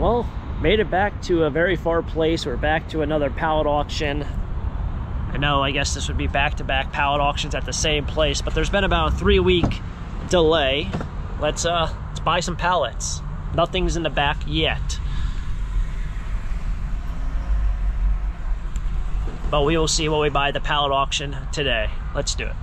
Well, made it back to a very far place. We're back to another pallet auction. I know, I guess this would be back-to-back pallet auctions at the same place, but there's been about a 3-week delay. Let's buy some pallets. Nothing's in the back yet, but we will see what we buy at the pallet auction today. Let's do it.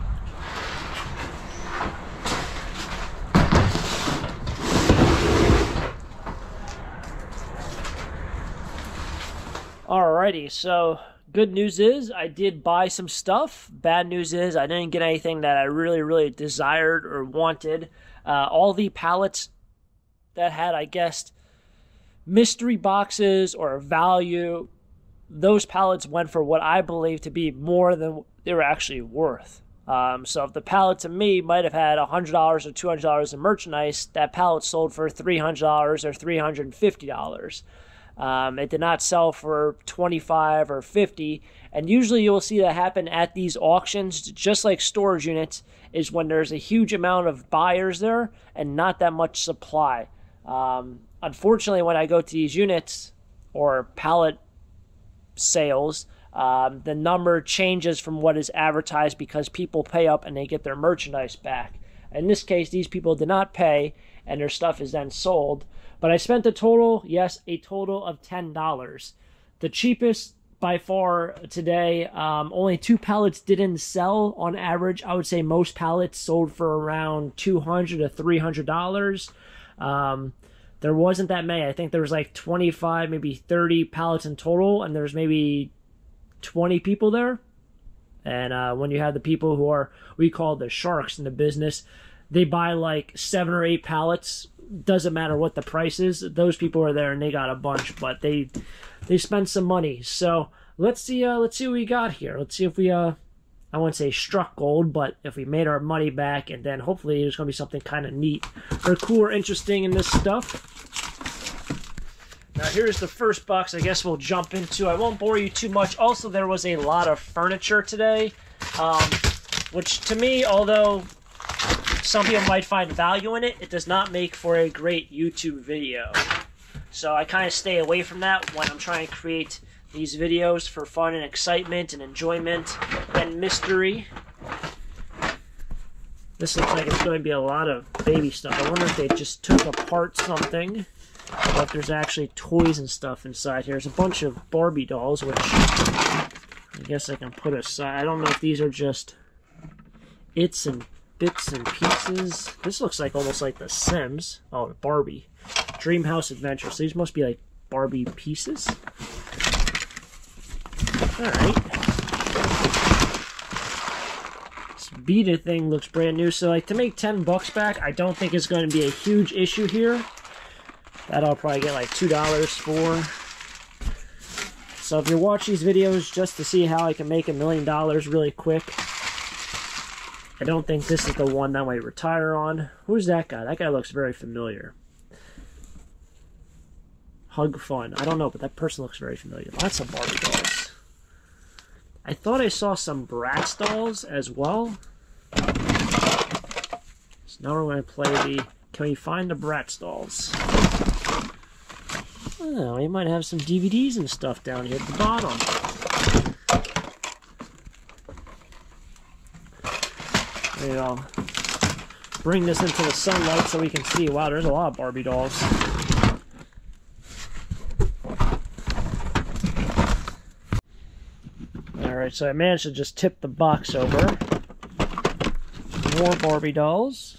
Alrighty, so good news is I did buy some stuff. Bad news is I didn't get anything that I really desired or wanted. All the pallets that had, I guess, mystery boxes or value, those pallets went for what I believe to be more than they were actually worth. So if the pallet to me might have had $100 or $200 in merchandise, that pallet sold for $300 or $350. It did not sell for $25 or $50, and usually you'll see that happen at these auctions, just like storage units, is when there's a huge amount of buyers there and not that much supply. Unfortunately, when I go to these units or pallet sales, the number changes from what is advertised because people pay up and they get their merchandise back. In this case, these people did not pay and their stuff is then sold. But I spent a total, yes, a total of $10. The cheapest by far today, only 2 pallets didn't sell on average. I would say most pallets sold for around $200 to $300. There wasn't that many. I think there was like 25, maybe 30 pallets in total, and there's maybe 20 people there. And when you have the people who are, we call the sharks in the business, they buy like 7 or 8 pallets. Doesn't matter what the price is. Those people are there and they got a bunch, but they spent some money. So let's see what we got here. Let's see if we I wouldn't say struck gold, but if we made our money back, and then hopefully there's gonna be something kind of neat or cool or interesting in this stuff. Now here's the first box I guess we'll jump into. I won't bore you too much. Also, there was a lot of furniture today, which to me, although some people might find value in it, it does not make for a great YouTube video. So I kind of stay away from that when I'm trying to create these videos for fun and excitement and enjoyment and mystery. This looks like it's going to be a lot of baby stuff. I wonder if they just took apart something, or if there's actually toys and stuff inside here. There's a bunch of Barbie dolls, which I guess I can put aside. I don't know if these are just bits and pieces. This looks like almost like The Sims. Oh, Barbie. Dreamhouse Adventure. So these must be like Barbie pieces. Alright. This Vita thing looks brand new. So like to make $10 back, I don't think it's going to be a huge issue here. That I'll probably get like $2 for. So if you watch these videos just to see how I can make $1 million really quick, I don't think this is the one that I might retire on. Who's that guy? That guy looks very familiar. Hug Fun. I don't know, but that person looks very familiar. Lots of Barbie dolls. I thought I saw some Bratz dolls as well. So now we're going to play the... Can we find the Bratz dolls? Oh, we might have some DVDs and stuff down here at the bottom. Maybe I'll bring this into the sunlight so we can see. Wow, there's a lot of Barbie dolls. Alright, so I managed to just tip the box over. More Barbie dolls.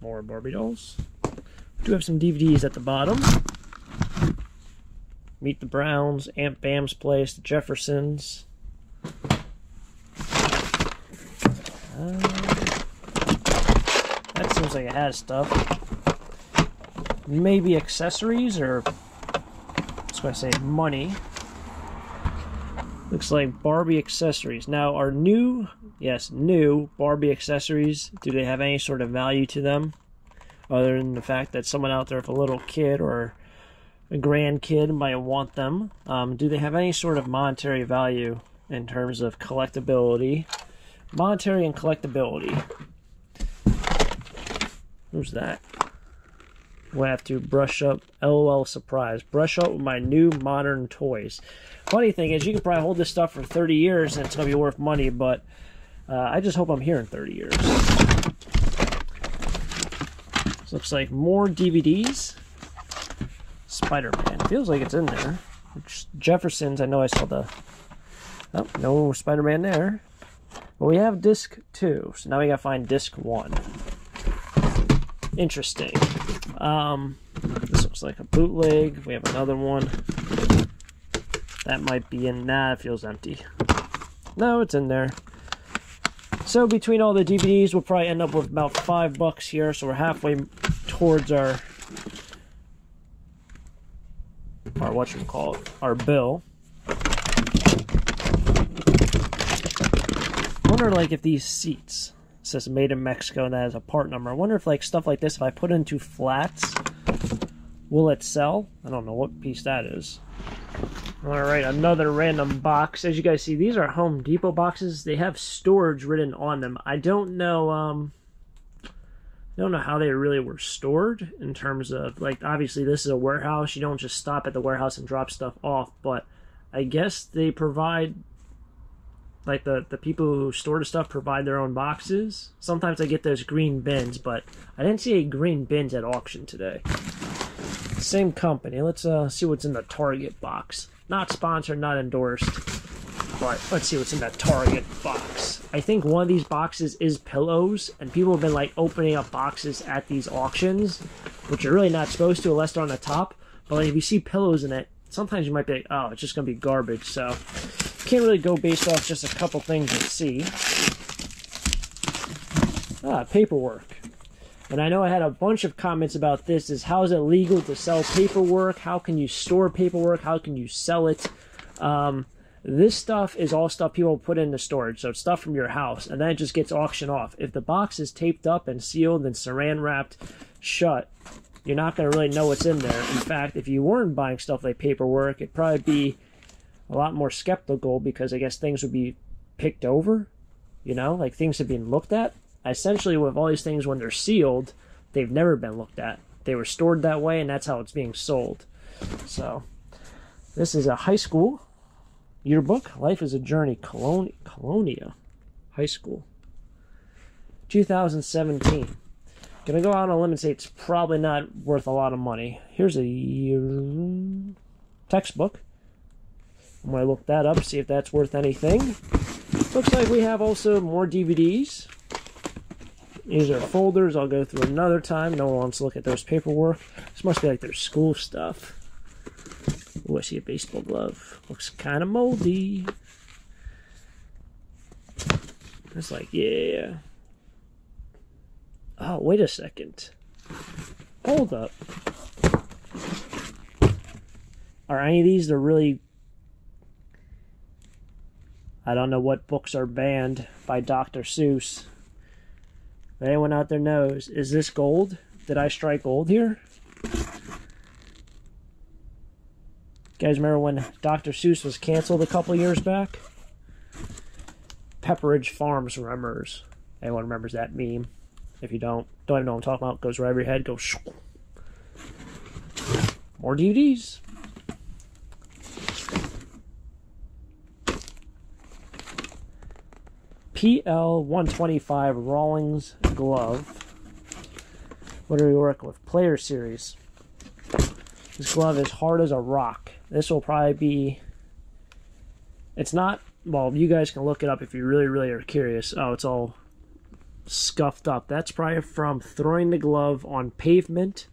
More Barbie dolls. We do have some DVDs at the bottom. Meet the Browns, Aunt Bam's Place, the Jeffersons. That seems like it has stuff. Maybe accessories, or I was going to say money. Looks like Barbie accessories. Now, are new, yes, new Barbie accessories, do they have any sort of value to them? Other than the fact that someone out there with a little kid or a grandkid might want them. Do they have any sort of monetary value in terms of collectability? Monetary and collectability. Who's that? We'll have to brush up. LOL surprise. Brush up with my new modern toys. Funny thing is, you can probably hold this stuff for 30 years and it's going to be worth money, but I just hope I'm here in 30 years. This looks like more DVDs. Spider-Man. Feels like it's in there. Jefferson's, I know I saw the... Oh, no Spider-Man there. But we have disc 2, so now we gotta find disc 1. Interesting. This looks like a bootleg. We have another one. That might be in... Nah, it feels empty. No, it's in there. So between all the DVDs, we'll probably end up with about $5 here, so we're halfway towards our whatchamacallit, our bill. I wonder, like, if these seats, it says made in Mexico and that has a part number. I wonder if, like, stuff like this, if I put it into flats, will it sell? I don't know what piece that is. Alright, another random box. As you guys see, these are Home Depot boxes. They have storage written on them. I don't know how they really were stored in terms of, like, obviously this is a warehouse. You don't just stop at the warehouse and drop stuff off, but I guess they provide, like, the people who store the stuff provide their own boxes. Sometimes I get those green bins, but I didn't see any green bins at auction today. Same company. Let's see what's in the Target box. Not sponsored, not endorsed, but let's see what's in the Target box. I think one of these boxes is pillows, and people have been, like, opening up boxes at these auctions, which you're really not supposed to unless they're on the top. But, like, if you see pillows in it, sometimes you might be like, oh, it's just going to be garbage. So you can't really go based off just a couple things you see. Paperwork. And I know I had a bunch of comments about this, is how is it legal to sell paperwork? How can you store paperwork? How can you sell it? This stuff is all stuff people put into storage. So it's stuff from your house, and then it just gets auctioned off. If the box is taped up and sealed and saran wrapped shut, you're not going to really know what's in there. In fact, if you weren't buying stuff like paperwork, it'd probably be a lot more skeptical, because I guess things would be picked over, you know, like things have been looked at. Essentially, with all these things, when they're sealed, they've never been looked at. They were stored that way, and that's how it's being sold. So, this is a high school yearbook. Life is a Journey, Colonia High School. 2017. Gonna go out on a limb and say it's probably not worth a lot of money. Here's a textbook. I'm gonna look that up, see if that's worth anything. Looks like we have also more DVDs. These are folders I'll go through another time. No one wants to look at those paperwork. This must be like their school stuff. Ooh, I see a baseball glove. Looks kind of moldy. It's like, yeah. Oh, wait a second. Hold up. Are any of these the really... I don't know what books are banned by Dr. Seuss. If anyone out there knows, is this gold? Did I strike gold here? You guys remember when Dr. Seuss was canceled a couple years back? Pepperidge Farms remembers. Anyone remembers that meme? If you don't even know what I'm talking about, goes right over your head, goes shoo. More DVDs. PL-125 Rawlings glove. What are we working with? Player Series. This glove is hard as a rock. This will probably be... It's not... Well, you guys can look it up if you really, really are curious. Oh, it's all scuffed up. That's probably from throwing the glove on pavement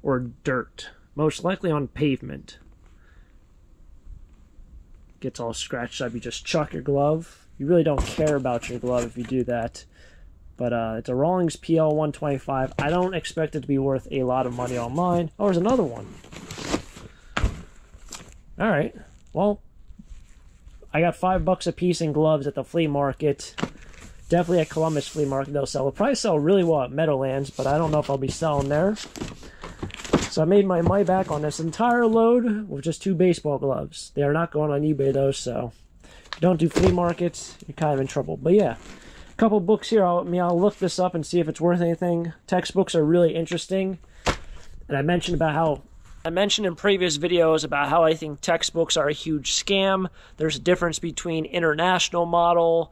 or dirt. Most likely on pavement. Gets all scratched up. You just chuck your glove. You really don't care about your glove if you do that. But it's a Rawlings PL-125. I don't expect it to be worth a lot of money online. Oh, there's another one. Alright. Well, I got $5 a piece in gloves at the flea market. Definitely at Columbus Flea Market they'll sell. They'll probably sell really well at Meadowlands, but I don't know if I'll be selling there. So I made my money back on this entire load with just 2 baseball gloves. They are not going on eBay though, so... Don't do flea markets, you're kind of in trouble. But yeah, a couple books here. I'll look this up and see if it's worth anything. Textbooks are really interesting. And I mentioned in previous videos about how I think textbooks are a huge scam. There's a difference between international model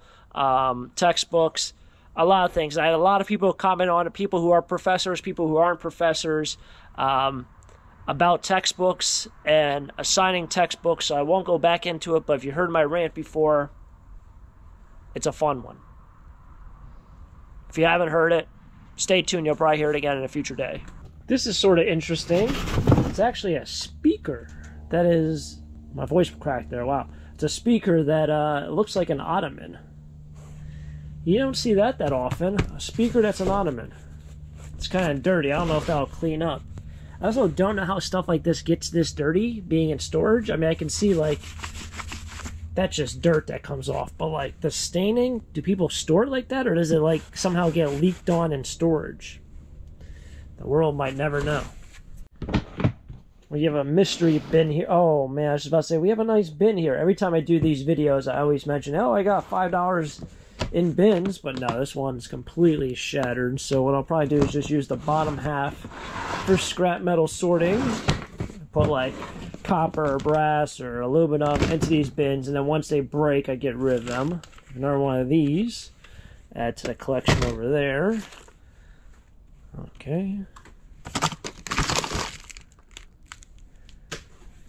textbooks, a lot of things. I had a lot of people comment on it, people who are professors, people who aren't professors, about textbooks and assigning textbooks, so I won't go back into it, but if you heard my rant before, it's a fun one. If you haven't heard it, stay tuned, you'll probably hear it again in a future day. This is sort of interesting. It's actually a speaker that is... My voice cracked there, wow. It's a speaker that looks like an ottoman. You don't see that often. A speaker that's an ottoman. It's kind of dirty. I don't know if that'll clean up. I also don't know how stuff like this gets this dirty, being in storage. I mean, I can see, like, that's just dirt that comes off. But, like, the staining, do people store it like that? Or does it, like, somehow get leaked on in storage? The world might never know. We have a mystery bin here. Oh, man, I was just about to say, we have a nice bin here. Every time I do these videos, I always mention, oh, I got $5 in bins. But no, this one's completely shattered. So what I'll probably do is just use the bottom half for scrap metal sorting. Put like copper or brass or aluminum into these bins, and then once they break, I get rid of them. Another one of these, add to the collection over there. Okay.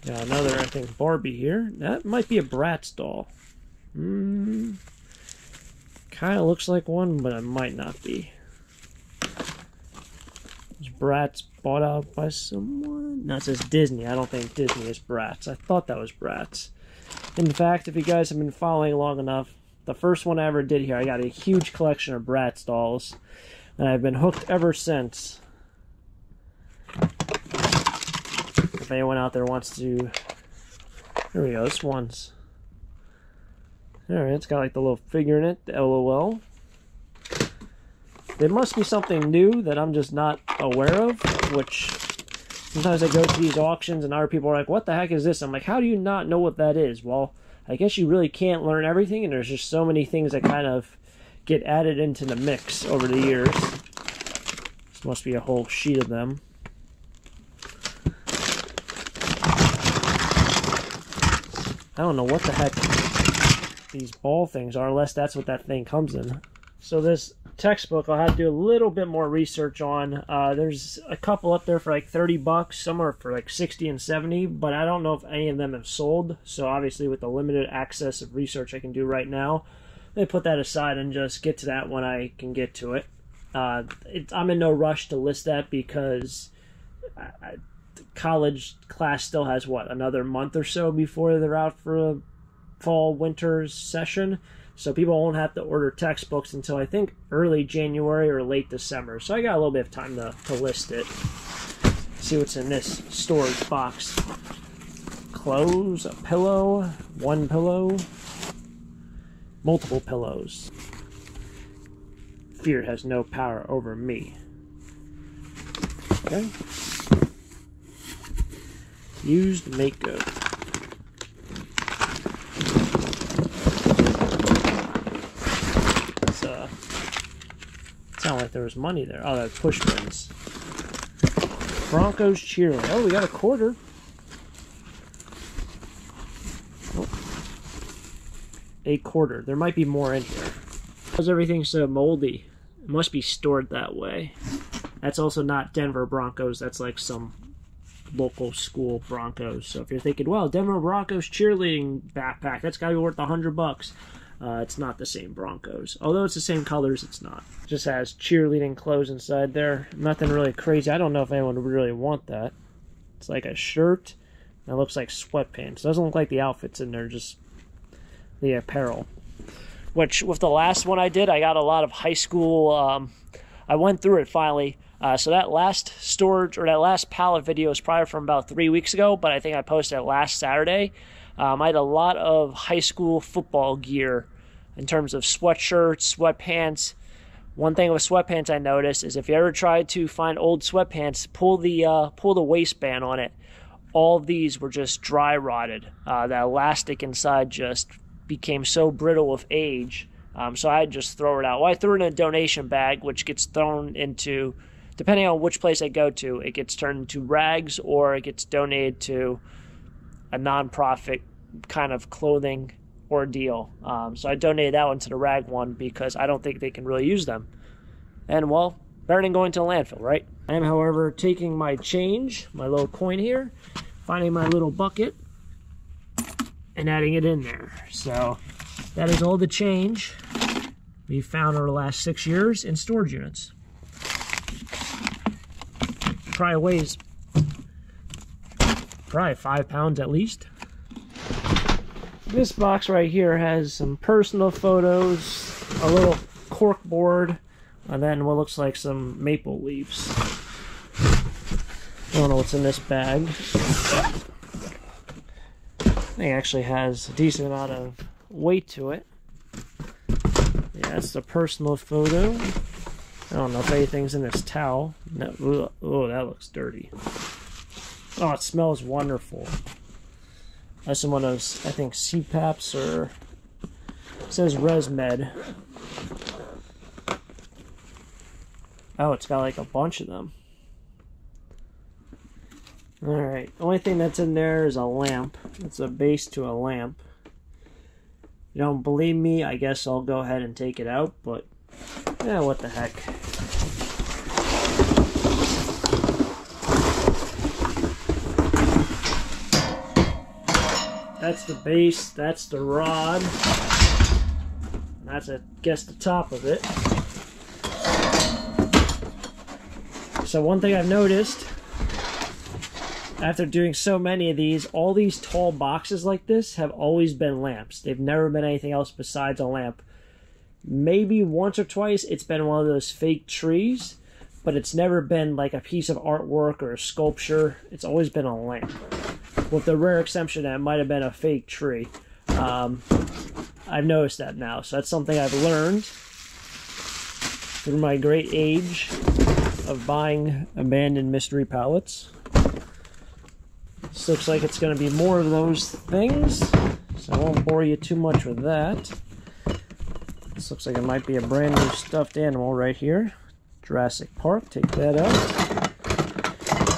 Got another, I think, Barbie here. That might be a Bratz doll. Kind of looks like one, but it might not be. Is Bratz bought out by someone? No, it says Disney. I don't think Disney is Bratz. I thought that was Bratz. In fact, if you guys have been following long enough, the first one I ever did here, I got a huge collection of Bratz dolls, and I've been hooked ever since. If anyone out there wants to... Here we go, this one's... Alright, it's got like the little figure in it, the LOL. There must be something new that I'm just not aware of, which sometimes I go to these auctions and other people are like, what the heck is this? I'm like, how do you not know what that is? Well, I guess you really can't learn everything, and there's just so many things that kind of get added into the mix over the years. This must be a whole sheet of them. I don't know what the heck these ball things are, unless that's what that thing comes in. So this textbook I'll have to do a little bit more research on. There's a couple up there for like 30 bucks, some are for like 60 and 70, but I don't know if any of them have sold. So obviously with the limited access of research I can do right now, they put that aside and just get to that when I can get to it. I'm in no rush to list that because the college class still has, what, another month or so before they're out for a fall winter session. So people won't have to order textbooks until I think early January or late December. So I got a little bit of time to list it. See what's in this storage box. Clothes, a pillow, one pillow, multiple pillows. Fear has no power over me. Okay. Used makeup. Sound like there was money there. Oh, that's push pins. Broncos cheerleading. Oh, we got a quarter. Oh. A quarter. There might be more in here. Because everything's so moldy, it must be stored that way. That's also not Denver Broncos. That's like some local school Broncos. So if you're thinking, well, Denver Broncos cheerleading backpack, that's got to be worth $100. It's not the same Broncos. Although it's the same colors, it's not. It just has cheerleading clothes inside there. Nothing really crazy. I don't know if anyone would really want that. It's like a shirt. That looks like sweatpants. It doesn't look like the outfits in there, just the apparel. Which, with the last one I did, I got a lot of high school... I went through it finally. So that last storage, or that last pallet video is probably from about 3 weeks ago, but I think I posted it last Saturday. I had a lot of high school football gear in terms of sweatshirts, sweatpants. One thing with sweatpants I noticed is if you ever try to find old sweatpants, pull the waistband on it. All of these were just dry rotted. The elastic inside just became so brittle with age. So I just throw it out. Well, I threw it in a donation bag, which gets thrown into depending on which place I go to, it gets turned into rags or it gets donated to a nonprofit kind of clothing ordeal. So I donated that one to the rag one because I don't think they can really use them. And, well, better than going to a landfill, right? I am, however, taking my change, my little coin here, finding my little bucket, and adding it in there. So that is all the change we found over the last 6 years in storage units. Probably weighs 5 pounds at least. This box right here has some personal photos, a little cork board, and then what looks like some maple leaves. I don't know what's in this bag. It actually has a decent amount of weight to it. Yeah, that's the personal photo. I don't know if anything's in this towel. No, oh, that looks dirty. Oh, it smells wonderful. That's one of those, I think, CPAPs, or it says ResMed. Oh, it's got like a bunch of them. Alright, the only thing that's in there is a lamp. It's a base to a lamp. If you don't believe me, I guess I'll go ahead and take it out, but yeah, what the heck. That's the base, that's the rod. That's, I guess, the top of it. So one thing I've noticed, after doing so many of these, all these tall boxes like this have always been lamps. They've never been anything else besides a lamp. Maybe once or twice it's been one of those fake trees, but it's never been like a piece of artwork or a sculpture. It's always been a lamp, with the rare exception that it might have been a fake tree. I've noticed that now, so that's something I've learned through my great age of buying abandoned mystery pallets. This looks like it's going to be more of those things, so I won't bore you too much with that. This looks like it might be a brand new stuffed animal right here. Jurassic Park, take that out.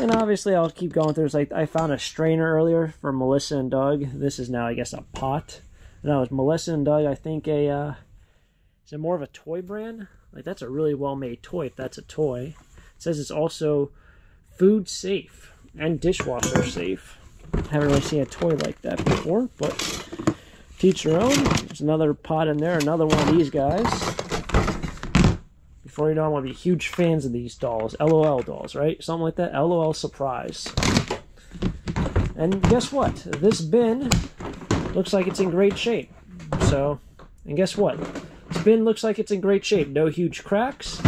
And obviously I'll keep going through. It's like I found a strainer earlier for Melissa and Doug. This is now, I guess, a pot. No, it's Melissa and Doug, I think is it more of a toy brand? Like, that's a really well-made toy if that's a toy. It says it's also food safe and dishwasher safe. Haven't really seen a toy like that before, but teach your own. There's another pot in there, another one of these guys. Before you know, I'm going to be huge fans of these dolls. LOL dolls, right? Something like that. LOL surprise. And guess what? This bin looks like it's in great shape. So, and guess what? This bin looks like it's in great shape. No huge cracks.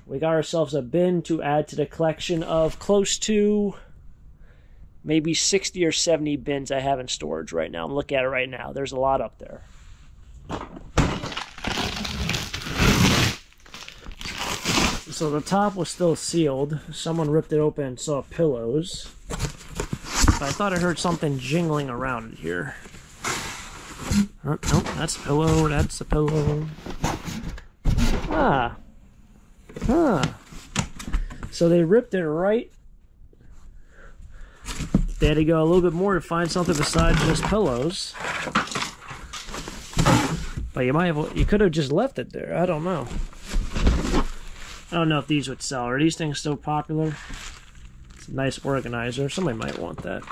We got ourselves a bin to add to the collection of close to maybe 60 or 70 bins I have in storage right now. I'm looking at it right now. There's a lot up there. So the top was still sealed. Someone ripped it open and saw pillows. But I thought I heard something jingling around here. Oh, nope, that's a pillow, that's a pillow. Ah. Huh. So they ripped it right. They had to go a little bit more to find something besides just pillows. But you could have just left it there. I don't know. I don't know if these would sell. Are these things still popular? It's a nice organizer. Somebody might want that.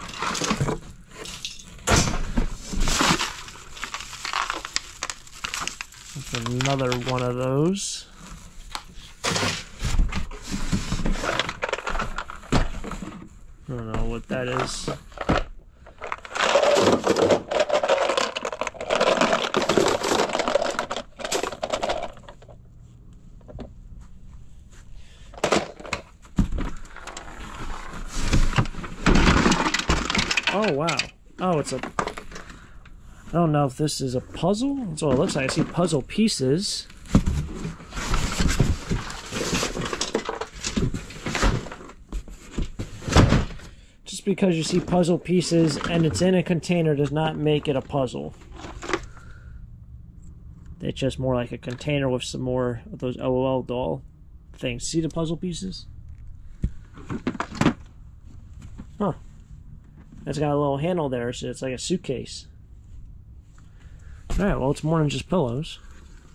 That's another one of those. I don't know what that is. Oh, wow. Oh, it's a... I don't know if this is a puzzle. That's what it looks like. I see puzzle pieces. Just because you see puzzle pieces and it's in a container does not make it a puzzle. It's just more like a container with some more of those LOL doll things. See the puzzle pieces? Huh. It's got a little handle there, so it's like a suitcase. Alright, well, it's more than just pillows.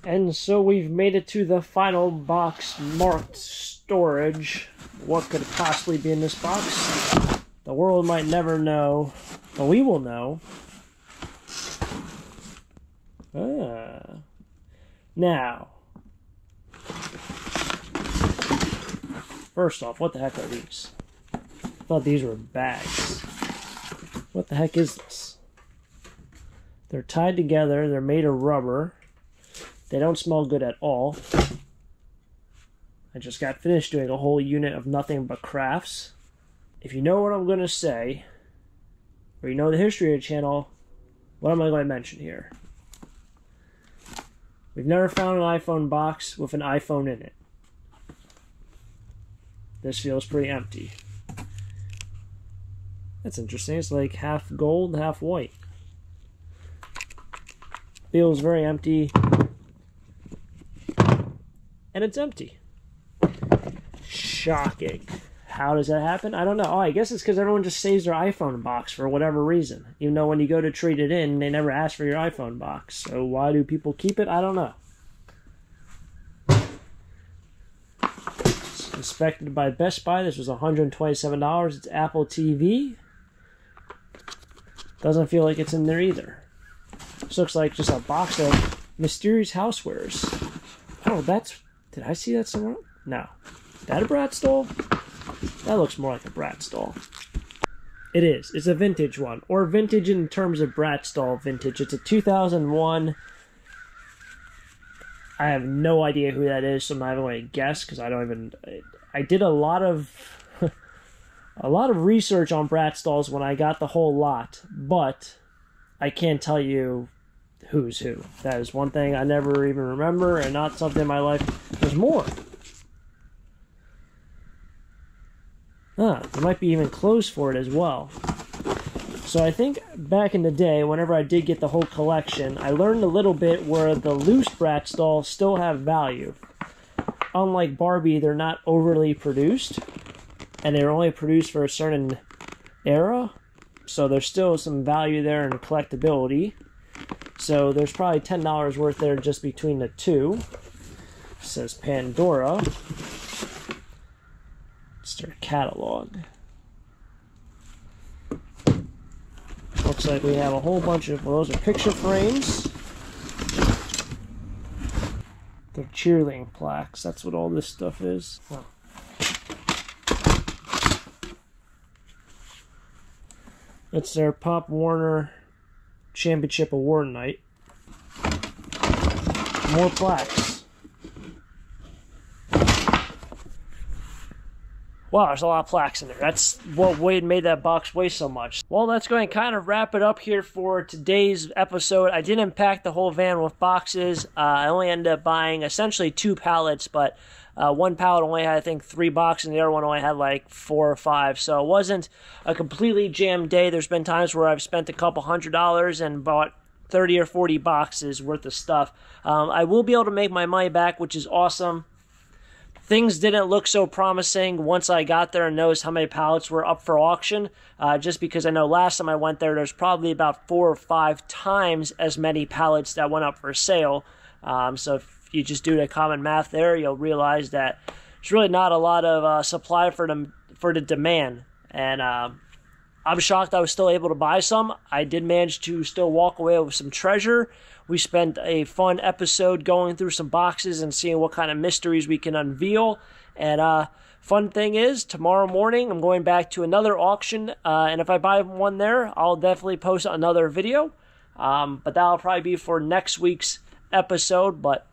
And so we've made it to the final box marked storage. What could possibly be in this box? The world might never know, but we will know. Now, first off, what the heck are these? I thought these were bags. What the heck is this? They're tied together. They're made of rubber. They don't smell good at all. I just got finished doing a whole unit of nothing but crafts. If you know what I'm going to say, or you know the history of the channel, what am I going to mention here? We've never found an iPhone box with an iPhone in it. This feels pretty empty. That's interesting. It's like half gold, half white. Feels very empty. And it's empty. Shocking. How does that happen? I don't know. Oh, I guess it's because everyone just saves their iPhone box for whatever reason. Even though when you go to trade it in, they never ask for your iPhone box. So why do people keep it? I don't know. It's inspected by Best Buy. This was $127. It's Apple TV. Doesn't feel like it's in there either. This looks like just a box of mysterious housewares. Oh, that's... Did I see that somewhere? No. Is that a Bratz doll? That looks more like a Bratz doll. It is. It's a vintage one. Or vintage in terms of Bratz doll vintage. It's a 2001. I have no idea who that is, so I'm not even going to guess, because I don't even... I did a lot of... a lot of research on Bratz dolls when I got the whole lot, but I can't tell you who's who. That is one thing I never even remember, and not something in my life. There's more. There might be even clothes for it as well. So I think back in the day, whenever I did get the whole collection, I learned a little bit where the loose Bratz dolls still have value. Unlike Barbie, they're not overly produced, and they're only produced for a certain era, so there's still some value there in collectability. So there's probably $10 worth there just between the two. It says Pandora. It's their catalog. Looks like we have a whole bunch of, well, those are picture frames. They're cheerleading plaques. That's what all this stuff is. Huh. It's their Pop Warner Championship Award night. More plaques. Wow, there's a lot of plaques in there. That's what made that box weigh so much. Well, that's going to kind of wrap it up here for today's episode. I didn't pack the whole van with boxes. I only ended up buying essentially 2 pallets, but one pallet only had, I think, 3 boxes, and the other one only had like 4 or 5. So it wasn't a completely jammed day. There's been times where I've spent a couple $100 and bought 30 or 40 boxes worth of stuff. I will be able to make my money back, which is awesome. Things didn't look so promising once I got there and noticed how many pallets were up for auction, just because I know last time I went there's probably about 4 or 5 times as many pallets that went up for sale. So if you just do the common math there, you'll realize that there's really not a lot of supply for the demand. And I'm shocked I was still able to buy some. I did manage to still walk away with some treasure. We spent a fun episode going through some boxes and seeing what kind of mysteries we can unveil. And fun thing is, tomorrow morning I'm going back to another auction. And if I buy one there, I'll definitely post another video. But that'll probably be for next week's episode. But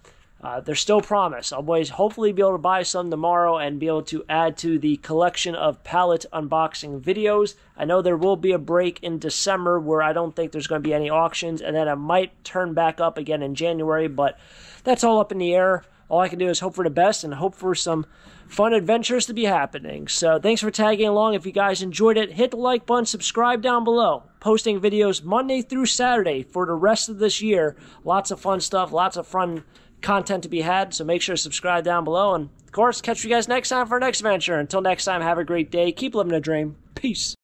there's still promise. I'll hopefully be able to buy some tomorrow and be able to add to the collection of pallet unboxing videos. I know there will be a break in December where I don't think there's going to be any auctions, and then it might turn back up again in January, but that's all up in the air. All I can do is hope for the best and hope for some fun adventures to be happening. So thanks for tagging along. If you guys enjoyed it, hit the like button, subscribe down below. Posting videos Monday through Saturday for the rest of this year. Lots of fun stuff, lots of fun content to be had, so make sure to subscribe down below, and of course, catch you guys next time for our next adventure. Until next time, have a great day, keep living a dream, peace.